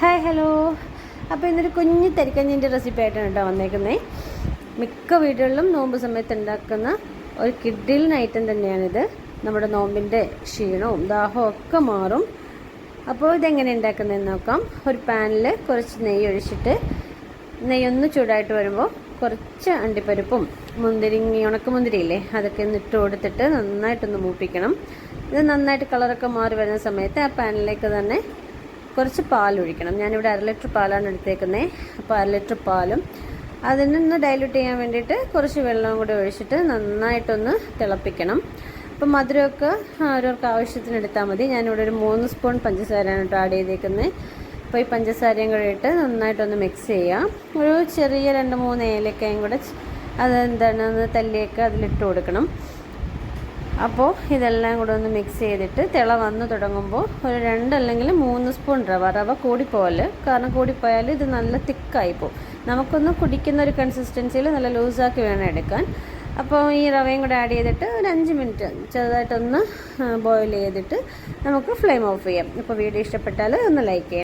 Hi hello. അപ്പോൾ ഇന്നൊരു കുഞ്ഞ് തരിക്കഞ്ഞിൻ്റെ റെസിപ്പി ആയിട്ടാണ് കേട്ടോ വന്നേക്കുന്നത്. മിക്ക വീടുകളിലും നോമ്പ് സമയത്ത് ഉണ്ടാക്കുന്ന ഒരു കിഡിലിന് ഐറ്റം തന്നെയാണിത്. നമ്മുടെ നോമ്പിൻ്റെ ക്ഷീണവും ദാഹവും ഒക്കെ മാറും. അപ്പോൾ ഇതെങ്ങനെ ഉണ്ടാക്കുന്നതെന്ന് നോക്കാം. ഒരു പാനിൽ കുറച്ച് നെയ്യ് ഒഴിച്ചിട്ട് നെയ്യൊന്ന് ചൂടായിട്ട് വരുമ്പോൾ കുറച്ച് അണ്ടിപ്പരിപ്പും ഉണക്കമുന്തിരിയില്ലേ അതൊക്കെ ഒന്ന് ഇട്ട് കൊടുത്തിട്ട് നന്നായിട്ടൊന്ന് മൂപ്പിക്കണം. ഇത് നന്നായിട്ട് കളറൊക്കെ മാറി വരുന്ന സമയത്ത് ആ പാനിലേക്ക് തന്നെ കുറച്ച് പാലൊഴിക്കണം. ഞാനിവിടെ 1/2 ലിറ്റർ പാലാണ് എടുത്തേക്കുന്നത്. അപ്പോൾ 1/2 ലിറ്റർ പാലും അതിനൊന്ന് ഡൈല്യൂട്ട് ചെയ്യാൻ വേണ്ടിയിട്ട് കുറച്ച് വെള്ളവും കൂടെ ഒഴിച്ചിട്ട് നന്നായിട്ടൊന്ന് തിളപ്പിക്കണം. അപ്പോൾ മധുരമൊക്കെ ഓരോർക്ക് ആവശ്യത്തിന് എടുത്താൽ മതി. ഞാനിവിടെ ഒരു 3 സ്പൂൺ പഞ്ചസാരയാണ് കേട്ടോ ആഡ് ചെയ്തേക്കുന്നത്. അപ്പോൾ ഈ പഞ്ചസാരയും കൂടെ ഇട്ട് നന്നായിട്ടൊന്ന് മിക്സ് ചെയ്യാം. ഒരു ചെറിയ 2-3 ഏലക്കയും കൂടെ ഒന്ന് തല്ലിയൊക്കെ അതിലിട്ട് കൊടുക്കണം. അപ്പോൾ ഇതെല്ലാം കൂടെ ഒന്ന് മിക്സ് ചെയ്തിട്ട് തിള വന്ന് തുടങ്ങുമ്പോൾ ഒരു 2 അല്ലെങ്കിൽ 3 സ്പൂൺ റവ കൂടിപ്പോകല്. കാരണം കൂടിപ്പോയാൽ ഇത് നല്ല തിക്കായിപ്പോവും. നമുക്കൊന്ന് കുടിക്കുന്ന ഒരു കൺസിസ്റ്റൻസിയിൽ നല്ല ലൂസാക്കി വേണം എടുക്കാൻ. അപ്പോൾ ഈ റവയും കൂടെ ആഡ് ചെയ്തിട്ട് ഒരു 5 മിനിറ്റ് ചെറുതായിട്ടൊന്ന് ബോയിൽ ചെയ്തിട്ട് നമുക്ക് ഫ്ലെയിം ഓഫ് ചെയ്യാം. അപ്പോൾ വീഡിയോ ഇഷ്ടപ്പെട്ടാൽ ഒന്ന് ലൈക്ക് ചെയ്യാം.